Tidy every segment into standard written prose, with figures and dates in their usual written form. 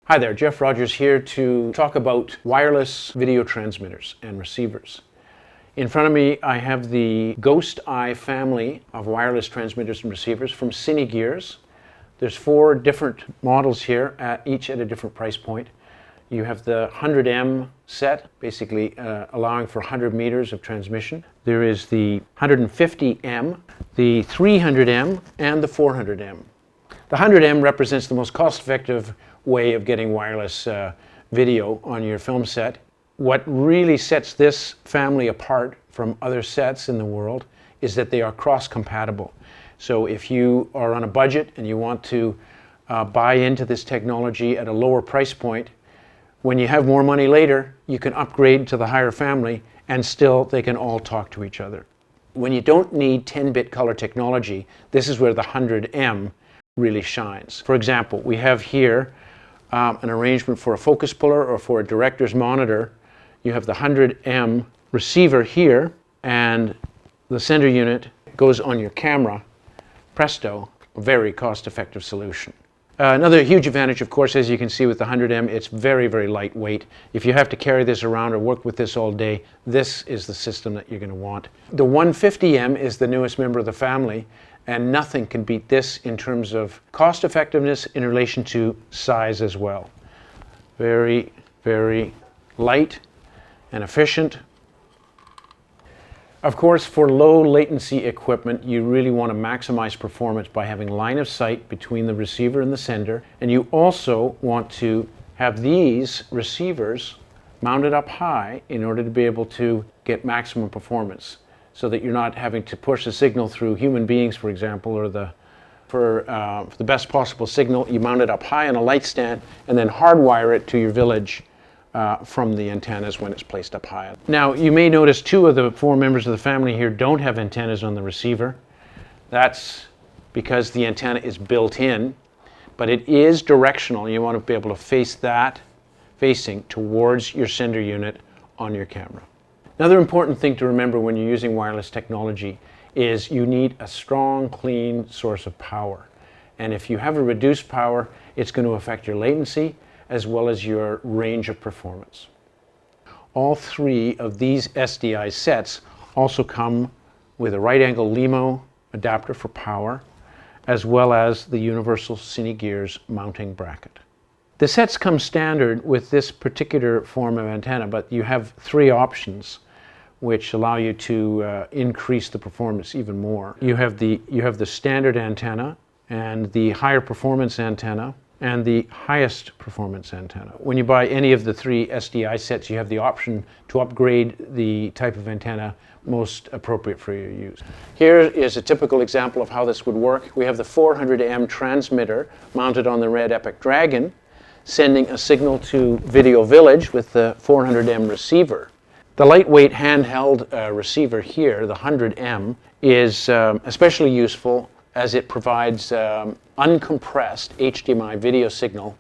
Hi there, Geoff Rogers here to talk about wireless video transmitters and receivers. In front of me I have the Ghost Eye family of wireless transmitters and receivers from Cinegears. There's 4 different models here, each at a different price point. You have the 100M set, basically allowing for 100 meters of transmission. There is the 150M, the 300M, and the 400M. The 100M represents the most cost-effective way of getting wireless video on your film set. What really sets this family apart from other sets in the world is that they are cross-compatible. So if you are on a budget and you want to buy into this technology at a lower price point, when you have more money later, you can upgrade to the higher family and still they can all talk to each other. When you don't need 10-bit color technology, this is where the 100M really shines. For example, we have here an arrangement for a focus puller or for a director's monitor. You have the 100M receiver here and the center unit goes on your camera. Presto, a very cost-effective solution. Another huge advantage, of course, as you can see with the 100M, it's very, very lightweight. If you have to carry this around or work with this all day, this is the system that you're going to want. The 150M is the newest member of the family, and nothing can beat this in terms of cost effectiveness in relation to size as well. Very, very light and efficient. Of course, for low latency equipment, you really want to maximize performance by having line of sight between the receiver and the sender. And you also want to have these receivers mounted up high in order to be able to get maximum performance, so that you're not having to push a signal through human beings, for example, or for the best possible signal, you mount it up high on a light stand and then hardwire it to your village from the antennas when it's placed up high. Now, you may notice 2 of the 4 members of the family here don't have antennas on the receiver. That's because the antenna is built in, but it is directional. You want to be able to face that facing towards your sender unit on your camera. Another important thing to remember when you're using wireless technology is you need a strong, clean source of power. And if you have a reduced power, it's going to affect your latency as well as your range of performance. All 3 of these SDI sets also come with a right-angle LEMO adapter for power, as well as the universal Cinegears mounting bracket. The sets come standard with this particular form of antenna, but you have 3 options which allow you to increase the performance even more. You have the standard antenna and the higher performance antenna and the highest performance antenna. When you buy any of the 3 SDI sets, you have the option to upgrade the type of antenna most appropriate for your use. Here is a typical example of how this would work. We have the 400M transmitter mounted on the Red Epic Dragon, sending a signal to Video Village with the 400M receiver. The lightweight handheld receiver here, the 100M, is especially useful as it provides uncompressed HDMI video signal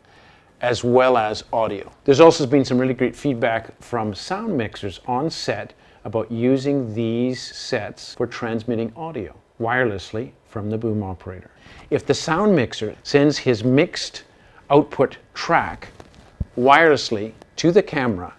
as well as audio. There's also been some really great feedback from sound mixers on set about using these sets for transmitting audio wirelessly from the boom operator. If the sound mixer sends his mixed output track wirelessly to the camera,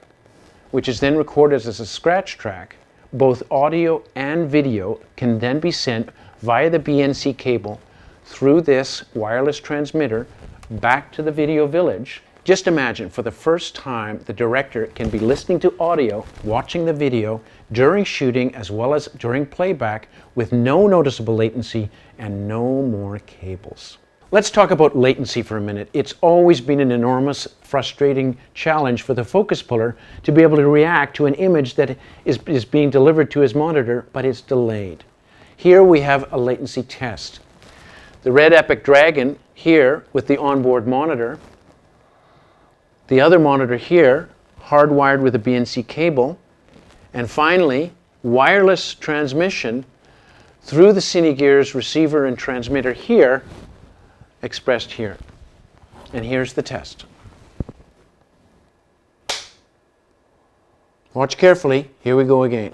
which is then recorded as a scratch track, both audio and video can then be sent via the BNC cable through this wireless transmitter back to the Video Village. Just imagine, for the first time, the director can be listening to audio, watching the video during shooting as well as during playback with no noticeable latency and no more cables. Let's talk about latency for a minute. It's always been an enormous, frustrating challenge for the focus puller to be able to react to an image that is being delivered to his monitor, but it's delayed. Here we have a latency test. The Red Epic Dragon here with the onboard monitor, the other monitor here hardwired with a BNC cable, and finally wireless transmission through the Cinegears receiver and transmitter here, expressed here. And here's the test. Watch carefully. Here we go again.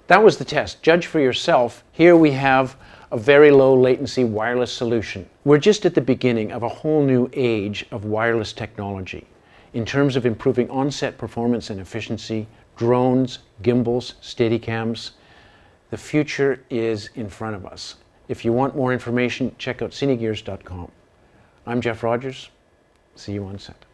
That was the test. Judge for yourself. Here we have a very low latency wireless solution. We're just at the beginning of a whole new age of wireless technology in terms of improving on-set performance and efficiency, drones, gimbals, Steadicams. The future is in front of us. If you want more information, check out cinegears.com. I'm Geoff Rogers. See you on set.